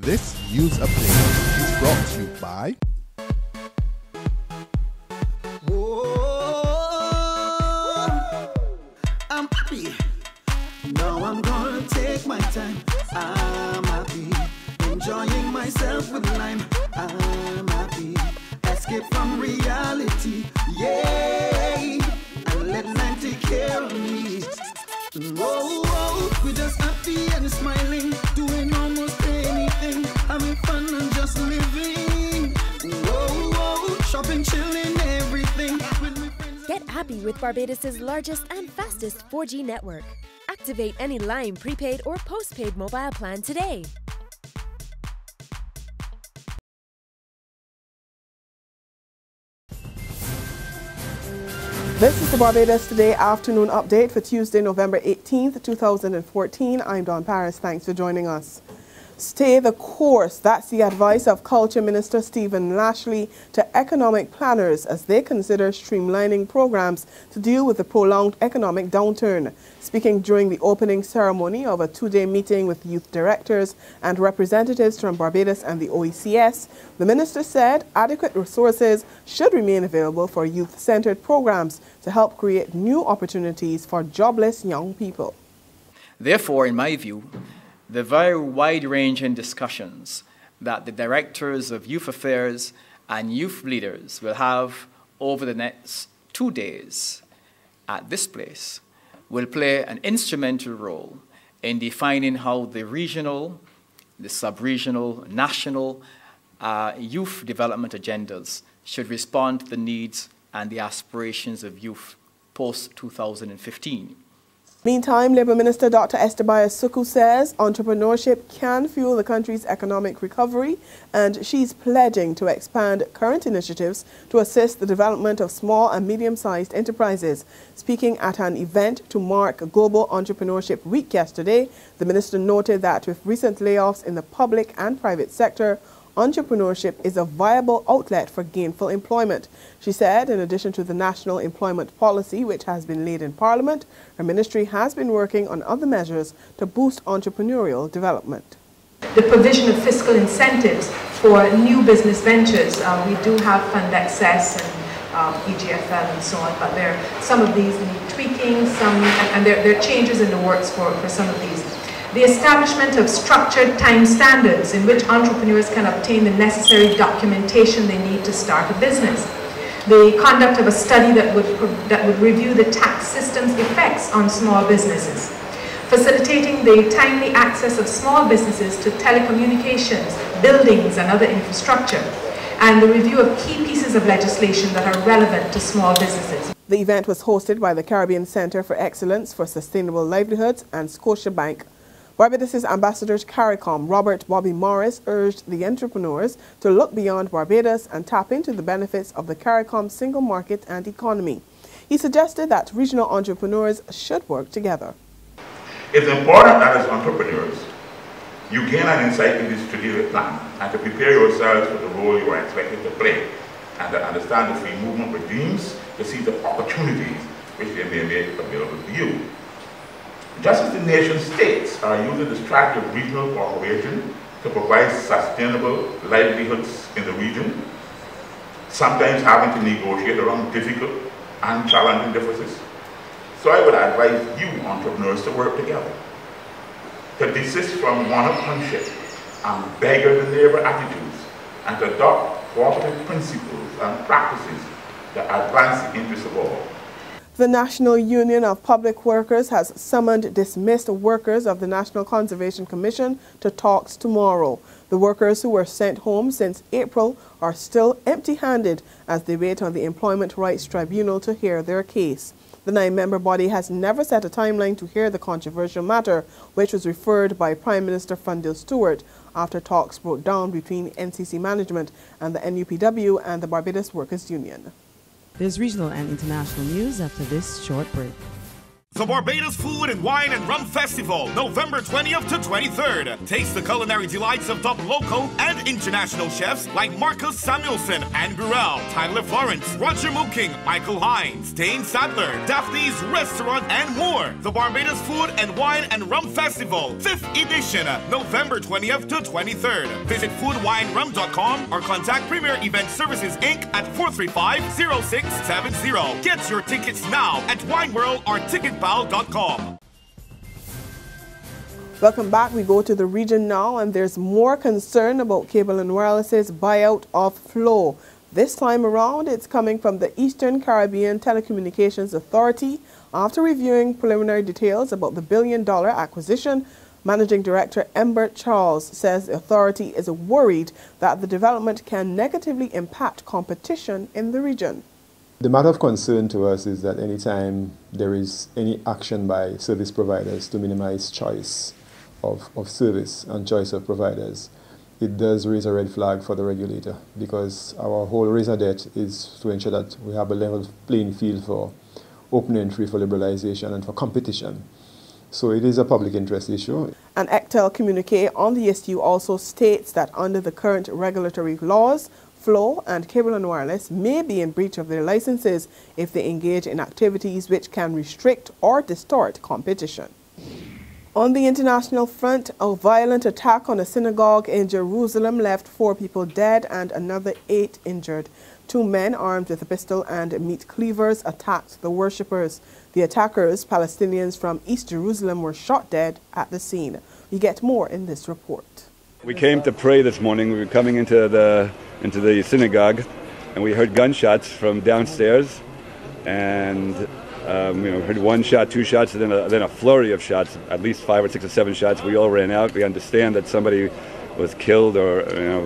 This news update is brought to you by I'm happy. Now I'm gonna take my time. I'm happy. Enjoying myself with lime. I'm happy. Escape from reality. Yay! And let lime take care of me. We're just happy and smiling. Doing almost anything. Having fun and just living. Shopping, chilling, everything. Get happy with Barbados' largest and fastest 4G network. Activate any Lime prepaid or postpaid mobile plan today. This is the Barbados Today afternoon update for Tuesday, November 18th, 2014. I'm Dawn Paris. Thanks for joining us. Stay the course. That's the advice of Culture Minister Stephen Lashley to economic planners as they consider streamlining programs to deal with the prolonged economic downturn. Speaking during the opening ceremony of a two-day meeting with youth directors and representatives from Barbados and the OECS, the minister said adequate resources should remain available for youth-centered programs to help create new opportunities for jobless young people. Therefore, in my view, the very wide-ranging discussions that the directors of youth affairs and youth leaders will have over the next 2 days at this place will play an instrumental role in defining how the regional, the sub-regional, national youth development agendas should respond to the needs and the aspirations of youth post-2015. Meantime, Labour Minister Dr. Estebiah Suku says entrepreneurship can fuel the country's economic recovery, and she's pledging to expand current initiatives to assist the development of small and medium-sized enterprises. Speaking at an event to mark Global Entrepreneurship Week yesterday, the minister noted that with recent layoffs in the public and private sector, entrepreneurship is a viable outlet for gainful employment. She said, in addition to the National Employment Policy, which has been laid in Parliament, her ministry has been working on other measures to boost entrepreneurial development. The provision of fiscal incentives for new business ventures. We do have fund access and EGFL and so on, but some of these need tweaking, and there are changes in the works for some of these. The establishment of structured time standards in which entrepreneurs can obtain the necessary documentation they need to start a business. The conduct of a study that would review the tax system's effects on small businesses. Facilitating the timely access of small businesses to telecommunications, buildings and other infrastructure. And the review of key pieces of legislation that are relevant to small businesses. The event was hosted by the Caribbean Centre for Excellence for Sustainable Livelihoods and Scotiabank. Barbados' Ambassador to CARICOM, Robert Bobby Morris, urged the entrepreneurs to look beyond Barbados and tap into the benefits of the CARICOM single market and economy. He suggested that regional entrepreneurs should work together. It's important that as entrepreneurs, you gain an insight in this strategic plan and to prepare yourselves for the role you are expected to play and to understand the free movement of dreams to see the opportunities which they may make available to you. Just as the nation states are using the strategy of regional cooperation to provide sustainable livelihoods in the region, sometimes having to negotiate around difficult and challenging differences. So I would advise you entrepreneurs to work together, to desist from one-upmanship and beggar-the-neighbor attitudes, and to adopt cooperative principles and practices that advance the interests of all. The National Union of Public Workers has summoned dismissed workers of the National Conservation Commission to talks tomorrow. The workers who were sent home since April are still empty-handed as they wait on the Employment Rights Tribunal to hear their case. The 9-member body has never set a timeline to hear the controversial matter, which was referred by Prime Minister Fundil Stewart after talks broke down between NCC management and the NUPW and the Barbados Workers Union. There's regional and international news after this short break. The Barbados Food and Wine and Rum Festival, November 20th to 23rd. Taste the culinary delights of top local and international chefs like Marcus Samuelson, Anne Burrell, Tyler Florence, Roger Mooking, Michael Hines, Dane Sadler, Daphne's Restaurant, and more. The Barbados Food and Wine and Rum Festival, 5th edition, November 20th to 23rd. Visit foodwinerum.com or contact Premier Event Services Inc. at 435-0670. Get your tickets now at Wine World or Ticketpal.com. Welcome back. We go to the region now, and there's more concern about Cable and Wireless's buyout of Flow. This time around, it's coming from the Eastern Caribbean Telecommunications Authority. After reviewing preliminary details about the billion-dollar acquisition, Managing Director Ember Charles says the authority is worried that the development can negatively impact competition in the region. The matter of concern to us is that anytime there is any action by service providers to minimize choice of service and choice of providers, it does raise a red flag for the regulator, because our whole raison d'etre is to ensure that we have a level playing field for open entry, for liberalization and for competition. So it is a public interest issue. An ECTEL communique on the issue also states that under the current regulatory laws, Flow and Cable and Wireless may be in breach of their licenses if they engage in activities which can restrict or distort competition. On the international front, a violent attack on a synagogue in Jerusalem left 4 people dead and another 8 injured. 2 men armed with a pistol and meat cleavers attacked the worshippers. The attackers, Palestinians from East Jerusalem, were shot dead at the scene. You get more in this report. We came to pray this morning. We were coming into the synagogue, and we heard gunshots from downstairs, and heard 1 shot, 2 shots, and then a flurry of shots, at least 5 or 6 or 7 shots. We all ran out. We understand that somebody was killed or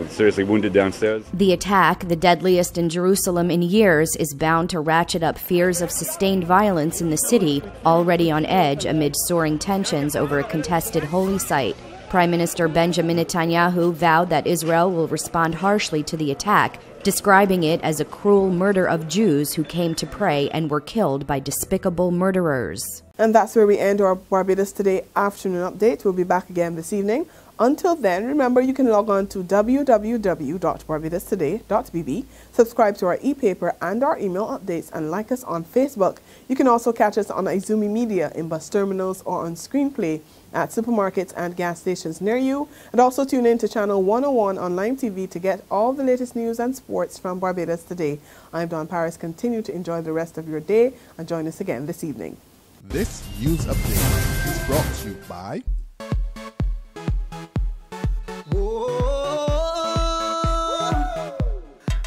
seriously wounded downstairs. The attack, the deadliest in Jerusalem in years, is bound to ratchet up fears of sustained violence in the city, already on edge amid soaring tensions over a contested holy site. Prime Minister Benjamin Netanyahu vowed that Israel will respond harshly to the attack, describing it as a cruel murder of Jews who came to pray and were killed by despicable murderers. And that's where we end our Barbados Today afternoon update. We'll be back again this evening. Until then, remember you can log on to www.barbadostoday.bb, subscribe to our e-paper and our email updates, and like us on Facebook. You can also catch us on Izumi Media in bus terminals or on Screenplay at supermarkets and gas stations near you. And also tune in to Channel 101 on Lime TV to get all the latest news and sports from Barbados Today. I'm Dawn Paris. Continue to enjoy the rest of your day and join us again this evening. This news update is brought to you by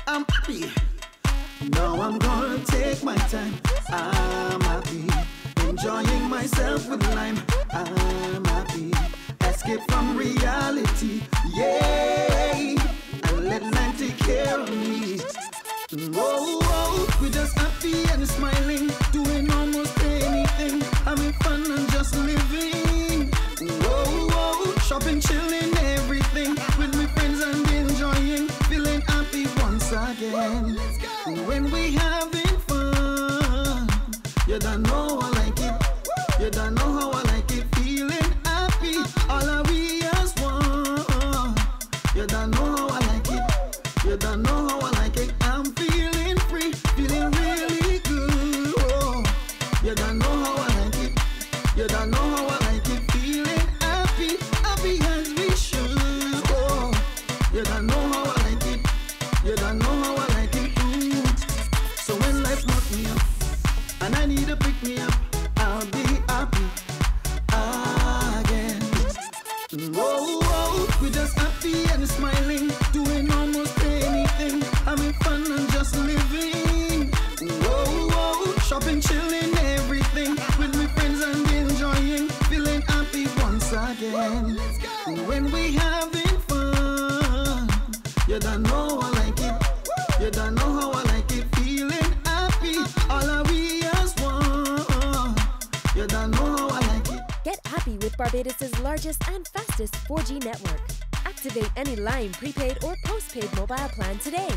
I'm happy. Now I'm gonna take my time. I'm happy. Enjoying myself with lime. I'm happy. Escape from reality. Yay! And let lime take care of me. Whoa, we're just happy and smiling. Doing almost anything. Having fun and just living. Whoa, shopping, chilling, everything. With my friends and enjoying. Feeling happy once again. When we having fun, you don't know I like it. You don't know how I like it. Feeling happy, all of we as one. You don't know how I like it. You don't know how I like it. I'm feeling free, feeling really good. Oh, you don't know how I like it. You don't know how I like it. Feeling happy, happy as we should. Oh, you don't know how I like it. You don't know how I like it. So when life knocks me up and I need to pick me up, I'll be happy again. Whoa, we're just happy and smiling, doing almost anything, having fun and just living. Whoa, shopping, chilling, everything, with my friends and enjoying, feeling happy once again. When we having fun, you don't know I like it. You don't know how I like it. Feeling happy, all of we as one. You don't know how I like it. Get happy with Barbados' largest and fastest 4G network. Activate any Lime prepaid or postpaid mobile plan today.